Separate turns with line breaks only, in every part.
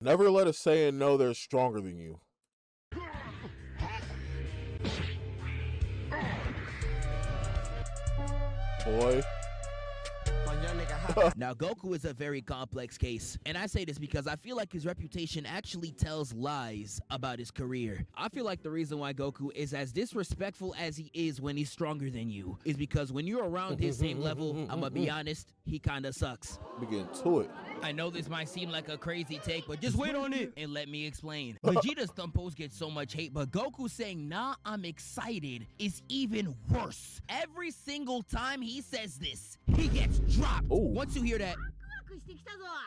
Never let a Saiyan know they're stronger than you. Boy.
Now, Goku is a very complex case, and I say this because I feel like his reputation actually tells lies about his career. I feel like the reason why Goku is as disrespectful as he is when he's stronger than you is because when you're around his same level, I'm gonna be honest, he kinda sucks.
We get to it.
I know this might seem like a crazy take, but just wait on it and let me explain. Vegeta's thumb pose gets so much hate, but Goku saying, nah, I'm excited is even worse. Every single time he says this, he gets dropped.
Ooh.
Once you hear that,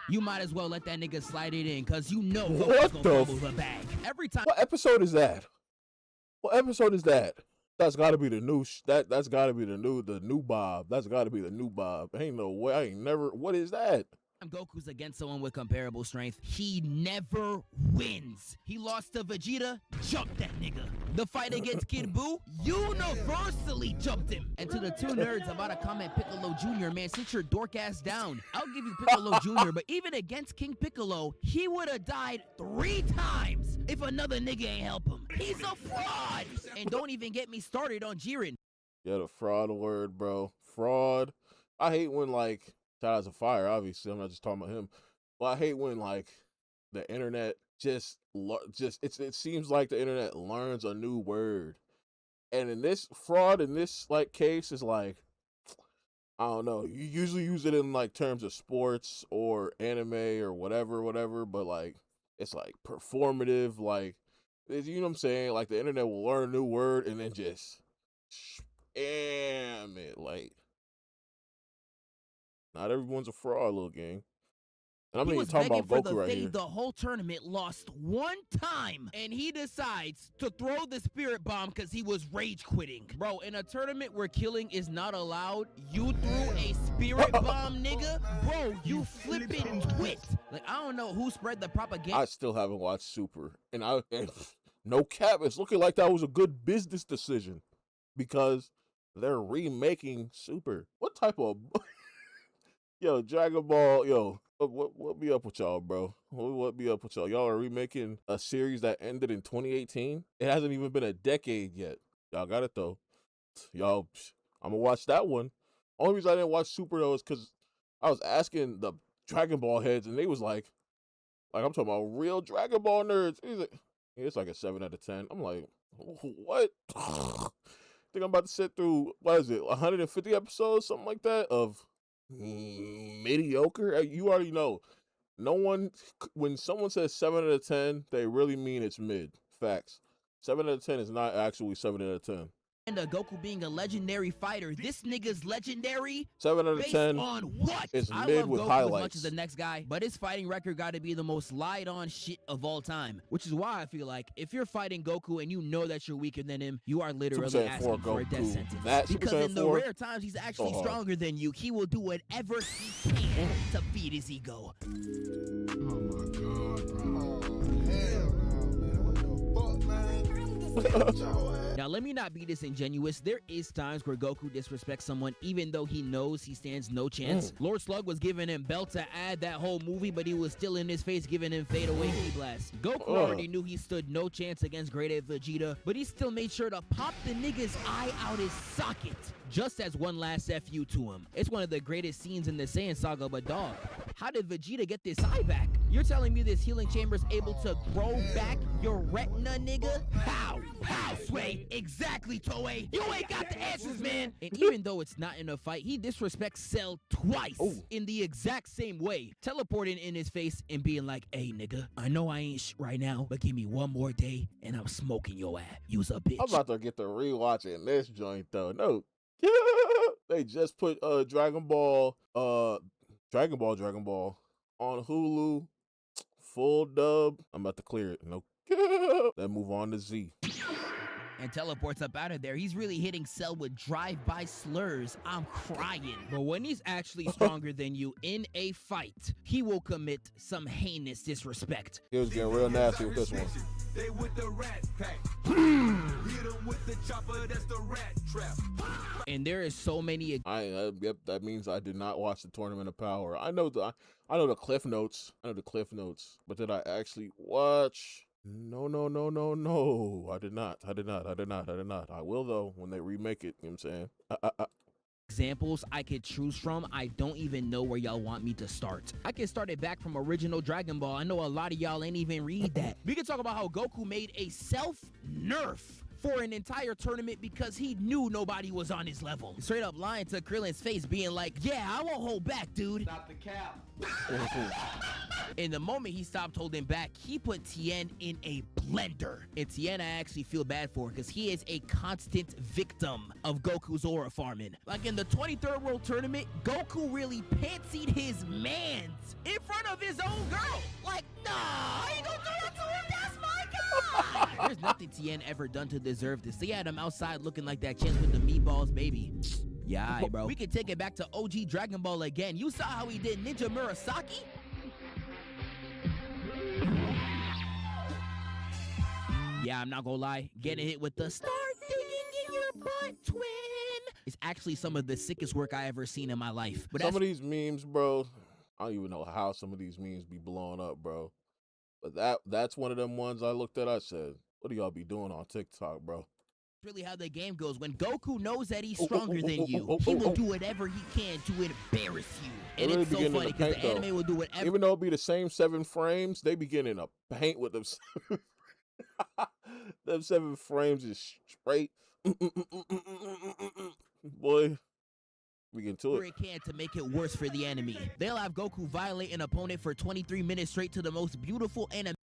you might as well let that nigga slide it in, cause you know
What
Goku's
the
gonna fumble the bag. Every time.
What episode is that? What episode is that? That's gotta be the new, that's gotta be the new Bob. That's gotta be the new Bob. Ain't no way, I ain't never, what is that?
Goku's against someone with comparable strength, he never wins. He lost to Vegeta, jumped that nigga. The fight against Kid Buu, universally jumped him. And to the two nerds about to comment Piccolo Jr., man, sit your dork ass down. I'll give you Piccolo Jr., but even against King Piccolo, he would have died 3 times if another nigga ain't help him. He's a fraud. And don't even get me started on Jiren.
Yeah, the fraud word, bro. Fraud. I hate when, like, Ties of Fire, obviously, I'm not just talking about him. But I hate when, like, the internet it seems like the internet learns a new word. And in this fraud, in this, like, case, is like, I don't know. You usually use it in, like, terms of sports or anime or whatever. But, like, it's, like, performative. Like, you know what I'm saying? Like, the internet will learn a new word and then just spam it, like. Not everyone's a fraud, little gang. And I'm not even talking about Goku right here.
The whole tournament lost 1 time, and he decides to throw the spirit bomb because he was rage quitting. Bro, in a tournament where killing is not allowed, you threw a spirit bomb, nigga? Bro, you flipping quit. Like, I don't know who spread the propaganda.
I still haven't watched Super. And no cap, it's looking like that was a good business decision. Because they're remaking Super. What type of... Yo, Dragon Ball, yo, what be up with y'all, bro? What be up with y'all? Y'all are remaking a series that ended in 2018? It hasn't even been a decade yet. Y'all got it, though. Y'all, I'm gonna watch that one. Only reason I didn't watch Super, though, is because I was asking the Dragon Ball heads, and they was like I'm talking about real Dragon Ball nerds. He's like, yeah, it's like a 7 out of 10. I'm like, what? Think I'm about to sit through, what is it, 150 episodes, something like that, of... mediocre. You already know. No one, when someone says 7 out of 10, they really mean it's mid. Facts. 7 out of 10 is not actually 7 out of 10.
And Goku being a legendary fighter, this nigga's legendary.
7 out of 10
on what?
It's
I
mid
love
with
Goku
highlights.
As much as the next guy, but his fighting record got to be the most lied on shit of all time. Which is why I feel like if you're fighting Goku and you know that you're weaker than him, you are literally asking for a death sentence. Because in the rare times he's actually stronger than you, he will do whatever he can to feed his ego.
Oh my god, bro. Hell no, man. What the fuck, man?
Now, let me not be disingenuous. There is times where Goku disrespects someone even though he knows he stands no chance. Lord Slug was giving him belt to add that whole movie, but he was still in his face giving him fade away key blast. Goku already knew he stood no chance against Great Ape Vegeta, but he still made sure to pop the nigga's eye out his socket, just as one last FU to him. It's one of the greatest scenes in the Saiyan saga, but dog, how did Vegeta get this eye back? You're telling me this healing chamber is able to grow back your retina, nigga? How? How, Sway? Exactly, Toei. You ain't got the answers, man. And even though it's not in a fight, he disrespects Cell twice in the exact same way, teleporting in his face and being like, hey, nigga, I know I ain't right now, but give me one more day and I'm smoking your ass. You's a bitch.
I'm about to get to rewatching this joint, though. No. They just put Dragon Ball on Hulu, full dub. I'm about to clear it. No. Then move on to Z.
And teleports up out of there. He's really hitting Cell with drive-by slurs. I'm crying. But when he's actually stronger than you in a fight, he will commit some heinous disrespect.
He was getting real nasty with this one.
They with the rat pack. Hit them with the chopper, that's the rat trap.
And there is so many.
Yep, that means I did not watch the Tournament of Power. I know the cliff notes. But did I actually watch? No. I did not. I will though when they remake it. You know what I'm saying?
Examples I could choose from. I don't even know where y'all want me to start. I can start it back from original Dragon Ball. I know a lot of y'all ain't even read that. We can talk about how Goku made a self-nerf for an entire tournament because he knew nobody was on his level. Straight up lying to Krillin's face, being like, yeah, I won't hold back, dude.
Stop the cap.
In the moment he stopped holding back, he put Tien in a blender. And Tien I actually feel bad for because he is a constant victim of Goku's aura farming. Like in the 23rd World Tournament, Goku really pantsied his mans in front of his own girl. Like, nah, I ain't gonna do that to him, that's my guy. There's nothing Tien ever done to deserve this. They had him outside looking like that chance with the meatballs, baby. Yeah, all right, bro. We can take it back to OG Dragon Ball again. You saw how he did Ninja Murasaki? Yeah, I'm not gonna lie. Getting hit with the start digging in your butt, twin. It's actually some of the sickest work I ever seen in my life. But
some of these memes, bro, I don't even know how some of these memes be blowing up, bro. But that's one of them ones I looked at. I said, what do y'all be doing on TikTok, bro?
Really how the game goes. When Goku knows that he's stronger than you, he will do whatever he can to embarrass you. And
really
it's so funny because the anime will do whatever.
Even though it be the same 7 frames, they be getting a paint with them. Them 7 frames is straight. Boy, we get to it.
It can to make it worse for the enemy. They'll have Goku violate an opponent for 23 minutes straight to the most beautiful anime.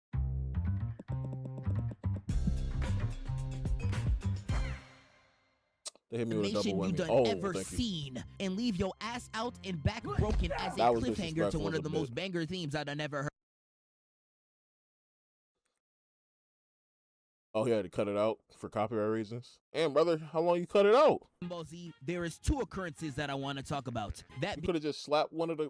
They hit me with a double whammy.
You done ever seen and leave your ass out and back broken as a cliffhanger to one of the most banger themes I done ever heard.
Oh, he had to cut it out for copyright reasons. And brother, how long you cut it out?
Ball Z, there is 2 occurrences that I want to talk about. That
you could have just slapped one of the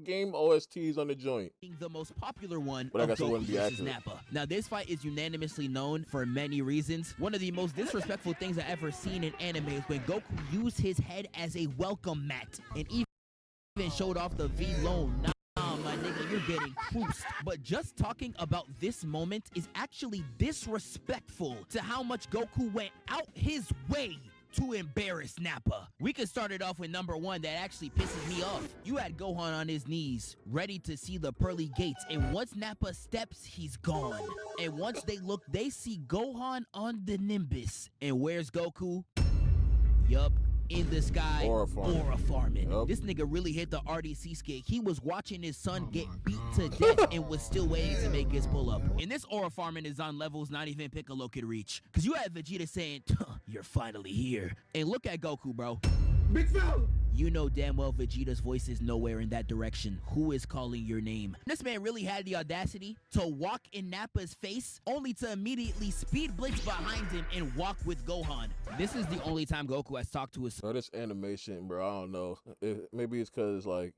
game OSTs on the joint.
Being the most popular one,
but I guess it wouldn't be accurate.
Nappa. Now, this fight is unanimously known for many reasons. One of the most disrespectful things I ever seen in anime is when Goku used his head as a welcome mat and even showed off the V-Lone. My nigga, you're getting cruised. But just talking about this moment is actually disrespectful to how much Goku went out his way to embarrass Nappa. We could start it off with number 1 that actually pisses me off. You had Gohan on his knees, ready to see the pearly gates, and once Nappa steps, he's gone. And once they look, they see Gohan on the Nimbus. And where's Goku? Yup. In the sky, aura farming. Yep. This nigga really hit the RDC skate. He was watching his son get beat to death and was still waiting to make his pull up. And this aura farming is on levels not even Piccolo could reach. Cause you had Vegeta saying, you're finally here. And look at Goku, bro.
Big fella!
You know damn well Vegeta's voice is nowhere in that direction. Who is calling your name? This man really had the audacity to walk in Nappa's face, only to immediately speed blitz behind him and walk with Gohan. This is the only time Goku has talked to his son.
This animation, bro, I don't know. Maybe it's because, like,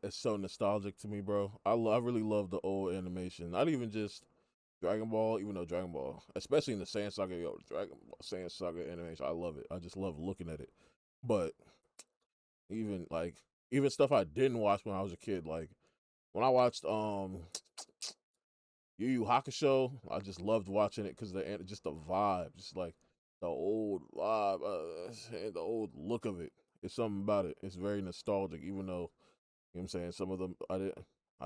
it's so nostalgic to me, bro. I really love the old animation. Not even just Dragon Ball, even though Dragon Ball, especially in the Saiyan Saga, Dragon Ball, Saiyan Saga animation, I love it. I just love looking at it. But even stuff I didn't watch when I was a kid, like when I watched Yu Yu Hakusho, I just loved watching it because just the vibe, just like the old vibe, and the old look of it. It's something about it. It's very nostalgic, even though, you know what I'm saying, some of them I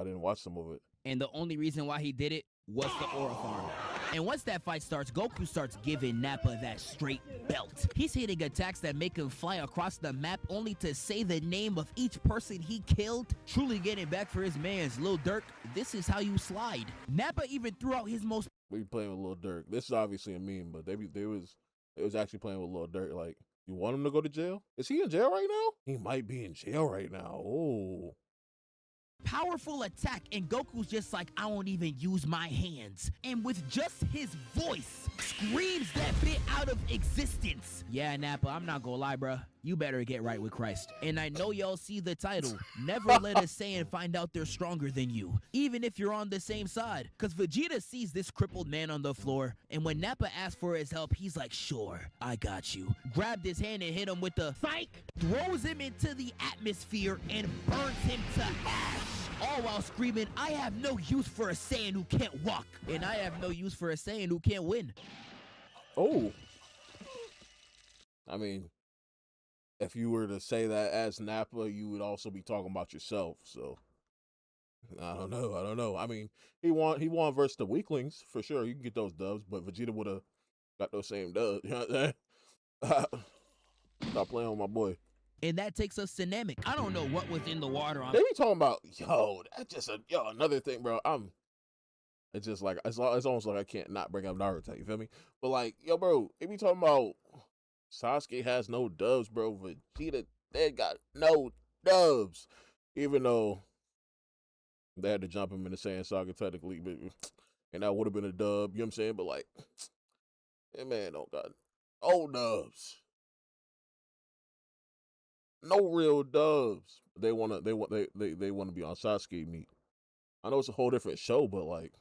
didn't watch some of it.
And the only reason why he did it was the aura farm. And once that fight starts, Goku starts giving Nappa that straight belt. He's hitting attacks that make him fly across the map only to say the name of each person he killed. Truly getting back for his mans. Lil Durk, this is how you slide. Nappa even threw out his most...
We playing with Lil Durk. This is obviously a meme, but they was actually playing with Lil Durk. Like, you want him to go to jail? Is he in jail right now? He might be in jail right now. Oh.
Powerful attack, and Goku's just like, I won't even use my hands. And with just his voice, screams that bit out of existence. Yeah, Nappa, I'm not gonna lie, bruh. you better get right with Christ. And I know y'all see the title. Never let a Saiyan find out they're stronger than you, even if you're on the same side. Because Vegeta sees this crippled man on the floor, and when Nappa asks for his help, he's like, sure, I got you. Grabbed his hand and hit him with the psych, throws him into the atmosphere, and burns him to ash. All while screaming, I have no use for a Saiyan who can't walk, and I have no use for a Saiyan who can't win.
Oh. I mean, if you were to say that as Nappa, you would also be talking about yourself. So I don't know. I mean, he won versus the weaklings for sure. You can get those dubs, but Vegeta would have got those same dubs. You know what I'm saying? Stop playing with my boy.
And that takes us to Namek. I don't know what was in the water on.
They be talking about that's just another thing, bro. It's just like it's almost like I can't not bring up Naruto. You feel me? But like, bro, they be talking about Sasuke has no dubs, bro. Vegeta, they got no dubs, even though they had to jump him in the Saiyan saga technically, but and that would have been a dub. You know what I'm saying? But like, that man don't got no dubs. No real dubs. They wanna be on Sasuke meet. I know it's a whole different show, but like,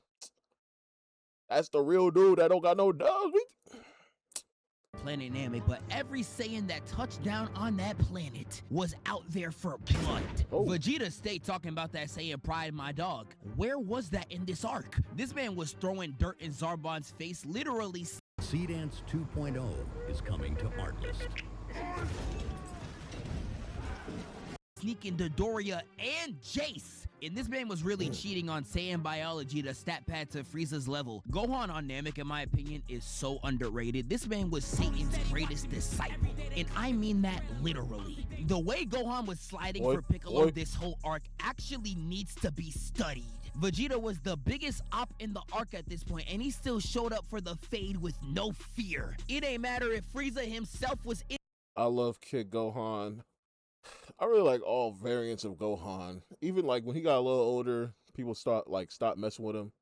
that's the real dude that don't got no dubs.
Planet Namek, but every Saiyan that touched down on that planet was out there for blood.
Oh.
Vegeta stayed talking about that Saiyan pride, my dog. Where was that in this arc? This man was throwing dirt in Zarbon's face, literally.
Sea Dance 2.0 is coming to Artlist.
Sneaking Dodoria and Jace. And this man was really cheating on Saiyan biology to stat pad to Frieza's level. Gohan on Namek, in my opinion, is so underrated. This man was Satan's greatest disciple. And I mean that literally. The way Gohan was sliding for Piccolo this whole arc actually needs to be studied. Vegeta was the biggest op in the arc at this point, and he still showed up for the fade with no fear. It ain't matter if Frieza himself was in.
I love Kid Gohan. I really like all variants of Gohan. Even like when he got a little older, people stop messing with him.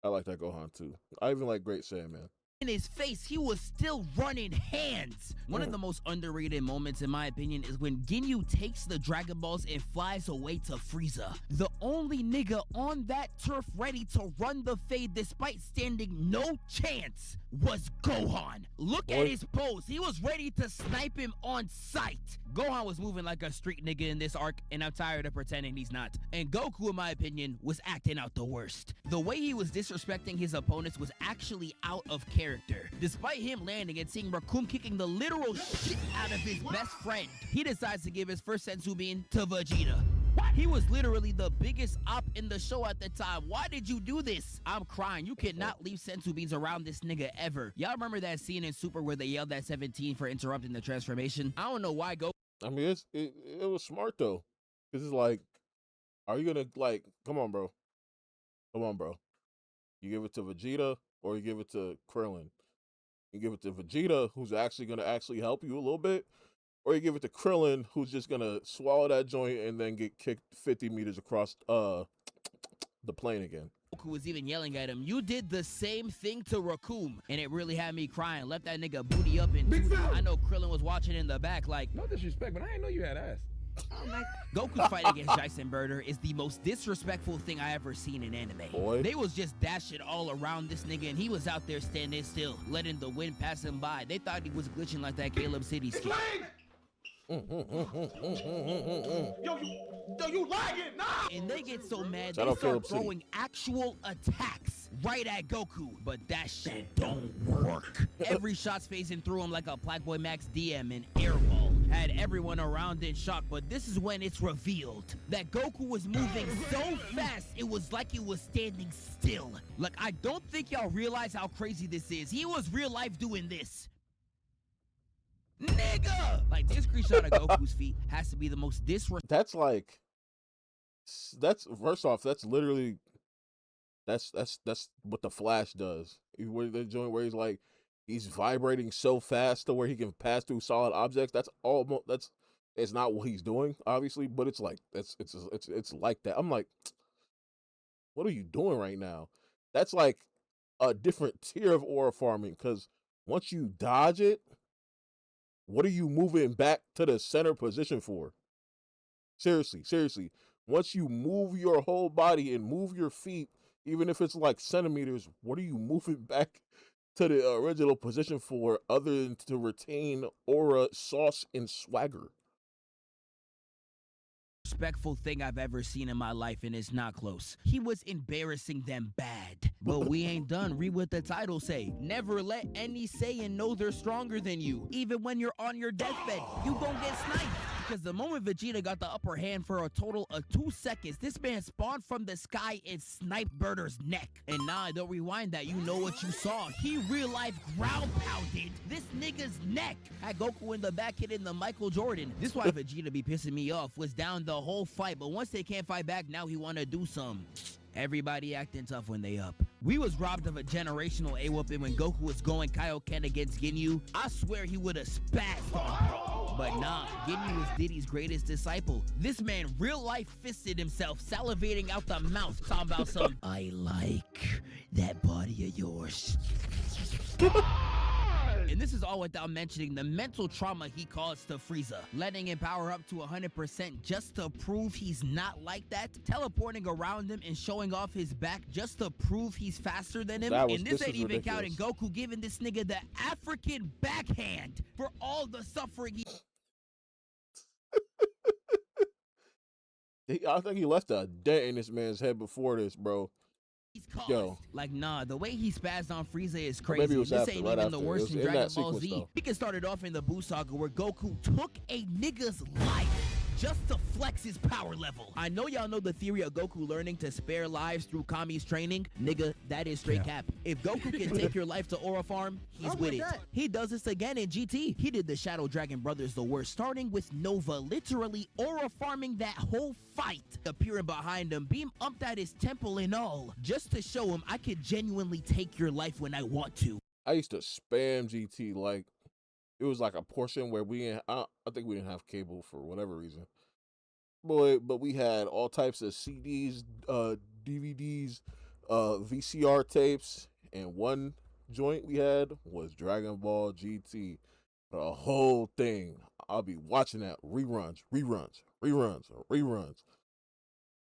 I like that Gohan too. I even like Great Saiyaman.
In his face, he was still running hands. One of the most underrated moments, in my opinion, is when Ginyu takes the Dragon Balls and flies away to Frieza. The only nigga on that turf ready to run the fade despite standing no chance was Gohan. Look at his pose. He was ready to snipe him on sight. Gohan was moving like a street nigga in this arc, and I'm tired of pretending he's not. And Goku, in my opinion, was acting out the worst. The way he was disrespecting his opponents was actually out of character. Despite him landing and seeing Raccoon kicking the literal shit out of his best friend, he decides to give his first Senzu Bean to Vegeta. What? He was literally the biggest op in the show at the time. Why did you do this? I'm crying. You cannot leave Senzu Beans around this nigga ever. Y'all remember that scene in Super where they yelled at 17 for interrupting the transformation? I don't know why
I mean, it was smart though. Cause it's like, are you gonna come on, bro? You give it to Vegeta or you give it to Krillin? You give it to Vegeta, who's actually gonna help you a little bit, or you give it to Krillin, who's just gonna swallow that joint and then get kicked 50 meters across the plane again.
Goku was even yelling at him, you did the same thing to Raccoon, and it really had me crying. Left that nigga booty up in two. I know Krillin was watching in the back like,
no disrespect, but I didn't know you had ass.
Goku's fight against Jason Birder is the most disrespectful thing I ever seen in anime. They was just dashing all around this nigga, and he was out there standing still, letting the wind pass him by. They thought he was glitching like that Caleb City skit.
Yo, you lying, nah!
And they get so mad,
Shout
they
out
start
Caleb City.
throwing actual attacks right at Goku. But that shit don't work. Every shot's phasing through him like a Blackboy Max DM and airball. Had everyone around in shock, but this is when it's revealed that Goku was moving so fast, it was like he was standing still. Like, I don't think y'all realize how crazy this is. He was real life doing this. Nigga! Like, this screenshot of Goku's feet has to be the most
That's first off, that's literally that's what the Flash does. Where the joint where he's like he's vibrating so fast to where he can pass through solid objects. It's not what he's doing, obviously, but it's like it's like that. I'm like, what are you doing right now? That's like a different tier of aura farming, because once you dodge it, What are you moving back to the center position for? Seriously. Once you move your whole body and move your feet, even if it's like centimeters, what are you moving back to the original position for other than to retain aura, sauce, and swagger?
Respectful thing I've ever seen in my life, and it's not close. He was embarrassing them bad. But we ain't done. Read what the title say. Never let any Saiyan know they're stronger than you. Even when you're on your deathbed, you gon' get sniped. Because the moment Vegeta got the upper hand for a total of 2 seconds, this man spawned from the sky and sniped Burter's neck. And nah, don't rewind that. You know what you saw. He real life ground pounded this nigga's neck. Had Goku in the back hitting the Michael Jordan. This why Vegeta be pissing me off. Was down the whole fight, but once they can't fight back, now he wanna do some. Everybody acting tough when they up. We was robbed of a generational A-whooping when Goku was going Kaioken against Ginyu. I swear he would have spazzed on bro. But nah, Ginyu was Diddy's greatest disciple. This man real life fisted himself, salivating out the mouth, talking about some, I like that body of yours. And this is all without mentioning the mental trauma he caused to Frieza, letting him power up to 100% just to prove he's not like that, teleporting around him and showing off his back just to prove he's faster than him. And this ain't even counting Goku giving this nigga the African backhand for all the suffering he...
I think he left a dent in this man's head before this, bro. Yo,
like nah, the way he spazzed on Frieza is crazy.
Maybe it was
this
after,
ain't
right
even
after.
the worst in
in
Dragon
that
Ball
sequence,
Z.
though.
We can start it off in the Buu saga where Goku took a nigga's life just to flex his power level. I know y'all know the theory of Goku learning to spare lives through Kami's training. Nigga, that is straight cap. If Goku can take your life to Aura Farm, he's with it. He does this again in GT. He did the Shadow Dragon Brothers the worst, starting with Nova literally Aura Farming that whole fight, appearing behind him, beam umped at his temple and all, just to show him I could genuinely take your life when I want to.
I used to spam GT like it was like a portion where we didn't, I think we didn't have cable for whatever reason. But we had all types of CDs, DVDs, VCR tapes, and one joint we had was Dragon Ball GT. The whole thing. I'll be watching that reruns.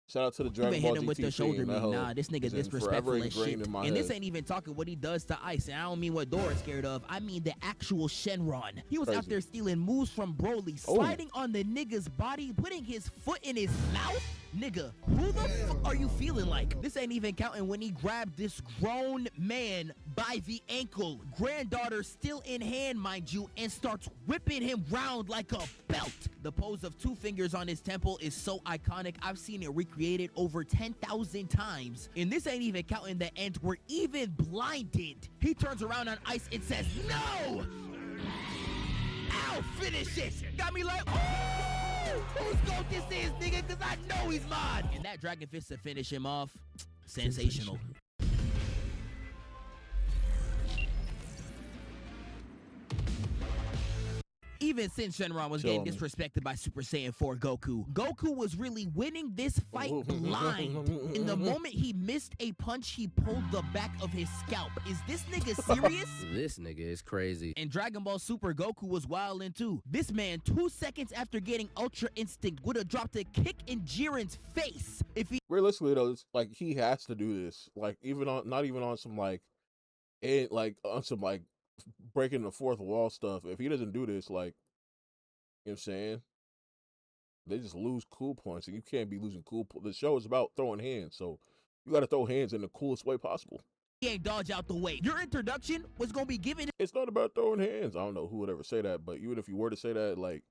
Shout out to the Dragon Ball
hit him
GT
with the shoulder
team.
meme. Nah, this nigga disrespectful as shit. And
head.
this ain't even talking what he does to Ice. And I don't mean what Dora's scared of. I mean the actual Shenron. He was out there stealing moves from Broly, sliding on the nigga's body, putting his foot in his mouth. Nigga, who the fuck are you feeling like? This ain't even counting when he grabbed this grown man by the ankle, granddaughter still in hand, mind you, and starts whipping him round like a belt. The pose of 2 fingers on his temple is so iconic. I've seen it recreated over 10,000 times. And this ain't even counting the end where even blinded, he turns around on Ice and says, no! I'll finish it! Got me like, oh! Whose goat this is, nigga? Cause I know he's mine! And that Dragon Fist to finish him off, sensational. Even since Shenron was getting disrespected by Super Saiyan 4 Goku, Goku was really winning this fight blind. In the moment he missed a punch, he pulled the back of his scalp. Is this nigga serious?
This nigga is crazy.
In Dragon Ball Super, Goku was wildin' too. This man, 2 seconds after getting Ultra Instinct, would have dropped a kick in Jiren's face if he...
Realistically though, it's like he has to do this. Like even on, not even on some like, on some like breaking the fourth wall stuff. If he doesn't do this, like, you know what I'm saying, they just lose cool points, and you can't be losing cool points. The show is about throwing hands, so you got to throw hands in the coolest way possible.
He ain't dodge out the way. Your introduction was gonna be given.
It's not about throwing hands. I don't know who would ever say that, but even if you were to say that, like,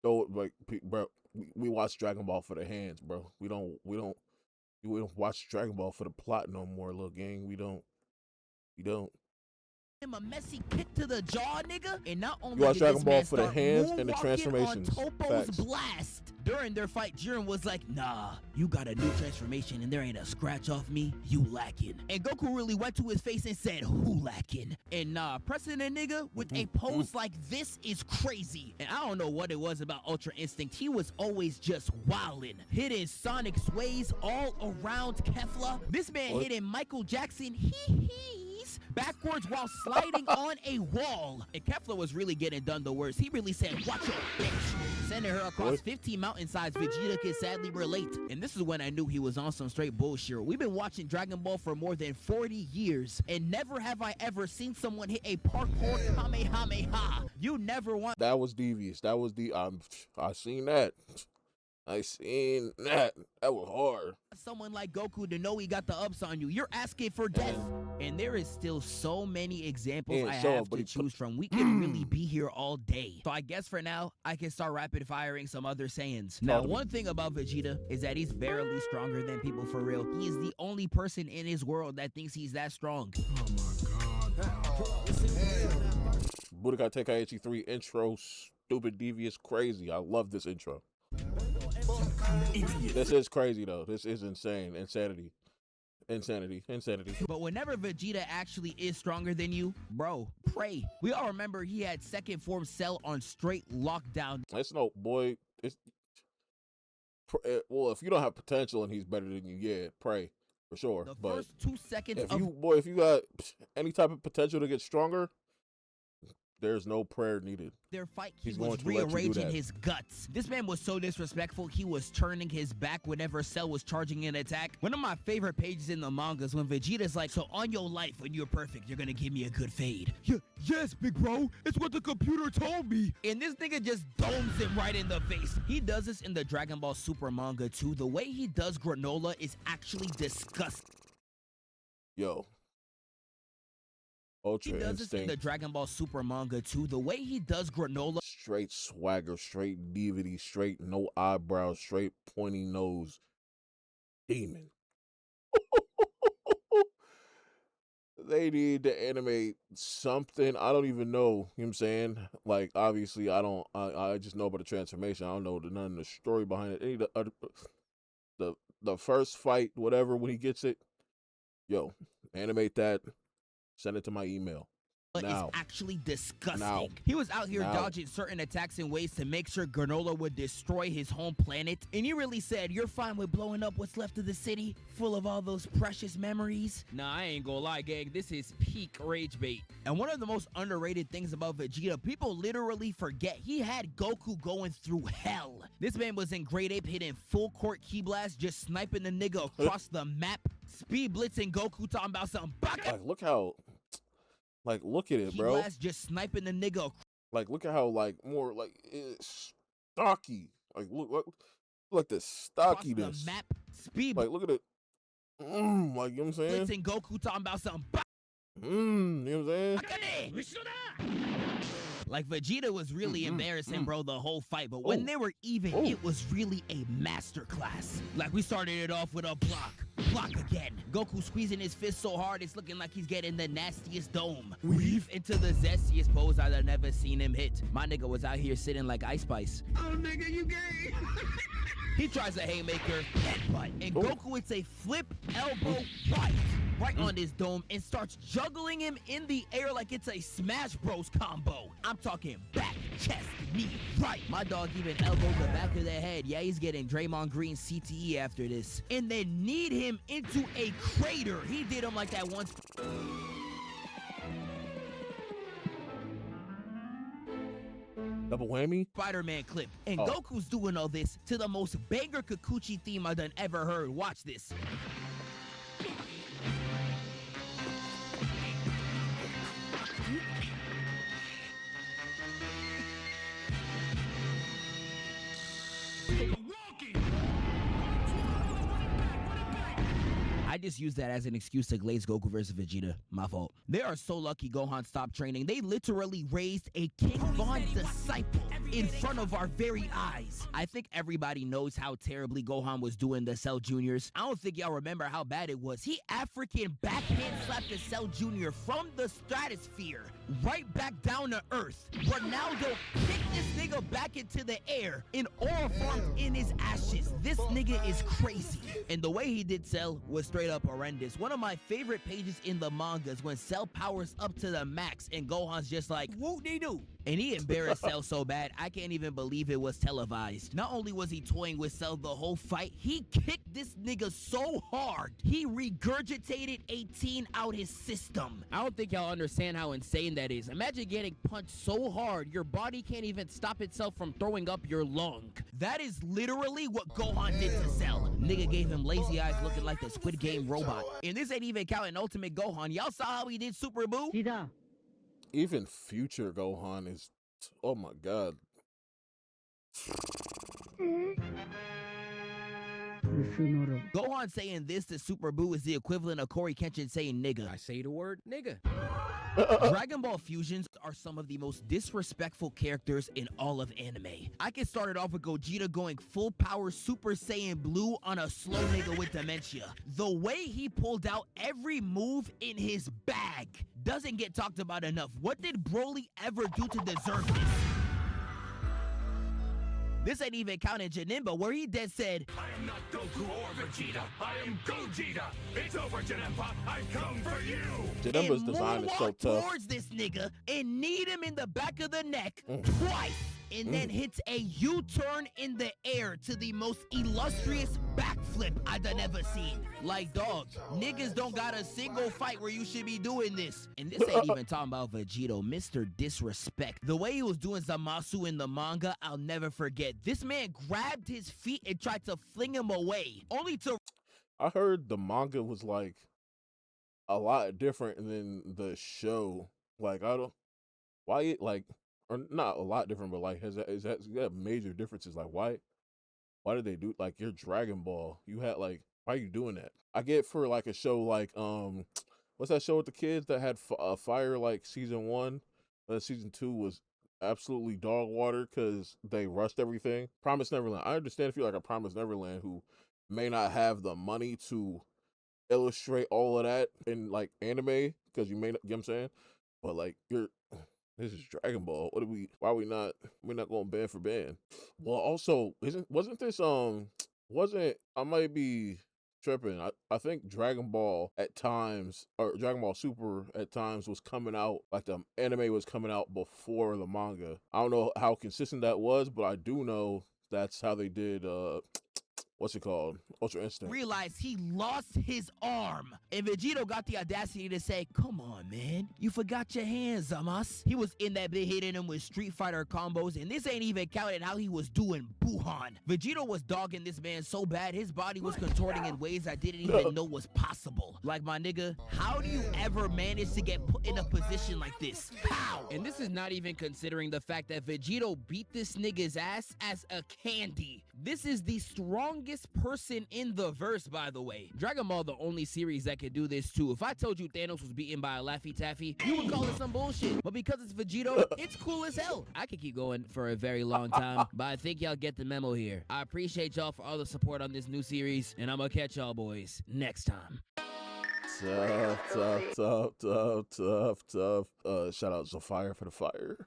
bro, we watch Dragon Ball for the hands, bro. We don't watch Dragon Ball for the plot no more, little gang. We don't.
Him a messy kick to the jaw, nigga, and not only
You watch
did
Dragon
this
Ball
man
for the
start
hands and the
moonwalking
transformations.
on Topo's
Facts.
blast. During their fight, Jiren was like, nah, you got a new transformation and there ain't a scratch off me, you lacking. And Goku really went to his face and said, who lacking? And nah, pressing a nigga with a pose like this is crazy. And I don't know what it was about Ultra Instinct. He was always just wildin', hitting sonic sways all around Kefla. This man hitting Michael Jackson hee-hees face backwards while sliding on a wall. And Kefla was really getting done the worst. He really said, watch your bitch. Sending her across 15 mountainsides, Vegeta could sadly relate. And this is when I knew he was on some straight bullshit. We've been watching Dragon Ball for more than 40 years, and never have I ever seen someone hit a parkour Kamehameha. You never want—
That was devious. That was I seen that. I seen that. That was hard.
someone like Goku to know he got the ups on you. You're asking for death. And there is still so many examples I have to choose from. We can really be here all day. So I guess for now, I can start rapid firing some other Saiyans. Now, one thing about Vegeta is that he's barely stronger than people for real. He is the only person in his world that thinks he's that strong.
Oh my God.
Budokai Tenkaichi 3 intro, stupid, devious, crazy. I love this intro. This is crazy though. This is insane. Insanity.
But whenever Vegeta actually is stronger than you, bro, pray. We all remember he had second form Cell on straight lockdown.
It's no boy. Well, if you don't have potential and he's better than you, yeah, pray for sure.
The
but
first 2 seconds
if you got any type of potential to get stronger, there's no prayer needed.
Their fight, he was rearranging his guts. This man was so disrespectful, he was turning his back whenever Cell was charging an attack. One of my favorite pages in the manga is when Vegeta's like, so on your life, when you're perfect, you're gonna give me a good fade. Yes, big bro. It's what the computer told me. And this nigga just domes him right in the face. He does this in the Dragon Ball Super manga too. The way he does granola is actually disgusting.
Yo. Ultra
he does
Instinct.
this in the Dragon Ball Super manga too. The way he does granola.
Straight swagger, straight DVD, straight no eyebrows, straight pointy nose. Demon. They need to animate something. I don't even know. You know what I'm saying? Like, obviously, I just know about the transformation. I don't know none of the story behind it. Any of the first fight, whatever, when he gets it, yo, animate that. Send it to my email.
Now. It's actually disgusting. He was out here dodging certain attacks in ways to make sure granola would destroy his home planet. And he really said, you're fine with blowing up what's left of the city, full of all those precious memories. Nah, I ain't gonna lie, gang. This is peak rage bait. And one of the most underrated things about Vegeta, people literally forget he had Goku going through hell. This man was in Great Ape hitting full court key blast, just sniping the nigga across the map. Speed blitzing Goku, talking about something.
Like, look at it, bro.
Just sniping the nigga.
Like, look at how, like, more, like, it's stocky. Like, look the stockiness.
The map, speed.
Like, look at it. Like, you know what I'm saying?
Blitzing Goku, talking about something.
You know what I'm saying?
Like, Vegeta was really embarrassing, bro, the whole fight. But when they were even, it was really a masterclass. Like, we started it off with a block again. Goku squeezing his fist so hard, it's looking like he's getting the nastiest dome. Weave into the zestiest pose I've never seen him hit. My nigga was out here sitting like Ice Spice.
Oh, nigga, you gay.
He tries a haymaker, headbutt, and Goku hits a flip elbow right on his dome and starts juggling him in the air like it's a Smash Bros combo. I'm talking back, chest, knee, right. My dog even elbowed the back of the head. Yeah, he's getting Draymond Green CTE after this. And then kneed him into a crater. He did him like that once.
Double whammy?
Spider-Man clip. And Goku's doing all this to the most banger Kikuchi theme I done ever heard. Watch this. I just used that as an excuse to glaze Goku versus Vegeta. My fault. They are so lucky Gohan stopped training. They literally raised a King Von disciple in front of our very eyes. I think everybody knows how terribly Gohan was doing the Cell Juniors. I don't think y'all remember how bad it was. He African backhand slapped the Cell Junior from the stratosphere right back down to Earth. Ronaldo kicked this nigga back into the air and aura formed in his ashes. This nigga is crazy. And the way he did Cell was straight up horrendous. One of my favorite pages in the manga is when Cell powers up to the max and Gohan's just like, whoop-de-doo. And he embarrassed Cell so bad, I can't even believe it was televised. Not only was he toying with Cell the whole fight, he kicked this nigga so hard, he regurgitated 18 out his system. I don't think y'all understand how insane that is. Imagine getting punched so hard, your body can't even stop itself from throwing up your lung. That is literally what Gohan did to Cell. Nigga gave him lazy eyes looking like the Squid Game robot. And this ain't even counting Ultimate Gohan. Y'all saw how he did Super Boo?
Even future Gohan is, oh my god.
Gohan saying this to Super Boo is the equivalent of Corey Kenshin saying nigga.
I say the word nigga.
Dragon Ball fusions are some of the most disrespectful characters in all of anime. I can start it off with Gogeta going full power Super Saiyan Blue on a slow nigga with dementia. The way he pulled out every move in his bag doesn't get talked about enough. What did Broly ever do to deserve this? This ain't even counting Janemba, where he dead said,
I am not Goku or Vegeta. I am Gogeta. It's over, Janemba. I come for you.
Janemba's design is so tough.
Towards this nigga and kneed him in the back of the neck twice, and then hits a U-turn in the air to the most illustrious backflip I done ever seen. Like, dog, niggas don't got a single fight where you should be doing this. And this ain't even talking about Vegito, Mr. Disrespect. The way he was doing Zamasu in the manga, I'll never forget. This man grabbed his feet and tried to fling him away, only to...
I heard the manga was like a lot different than the show. Like, I don't, why it like, or not a lot different, but like, is that major differences? Like, why did they do, like, your Dragon Ball? You had like, why are you doing that? I get for like a show like, what's that show with the kids that had Fire, like season 1, season 2 was absolutely dog water because they rushed everything. Promise Neverland. I understand if you're like a Promise Neverland who may not have the money to illustrate all of that in like anime because you may not, you know what I'm saying? But like, this is Dragon Ball. Why we're not going band for band? Well, also, wasn't this, I might be tripping. I think Dragon Ball at times, or Dragon Ball Super at times was coming out, like the anime was coming out before the manga. I don't know how consistent that was, but I do know that's how they did, what's it called? Ultra Instinct.
Realized he lost his arm. And Vegito got the audacity to say, come on, man. You forgot your hands, Zamas. He was in that bit hitting him with Street Fighter combos, and this ain't even counting how he was doing Buhan. Vegito was dogging this man so bad, his body was contorting in ways I didn't even know was possible. Like, my nigga, how do you ever manage to get put in a position like this? How? And this is not even considering the fact that Vegito beat this nigga's ass as a candy. This is the strongest person in the verse, by the way. Dragon Ball, the only series that could do this too. If I told you Thanos was beaten by a Laffy Taffy, you would call it some bullshit. But because it's Vegito, it's cool as hell. I could keep going for a very long time, but I think y'all get the memo here. I appreciate y'all for all the support on this new series, and I'm gonna catch y'all boys next time.
Tough. Shout out Zafire for the fire.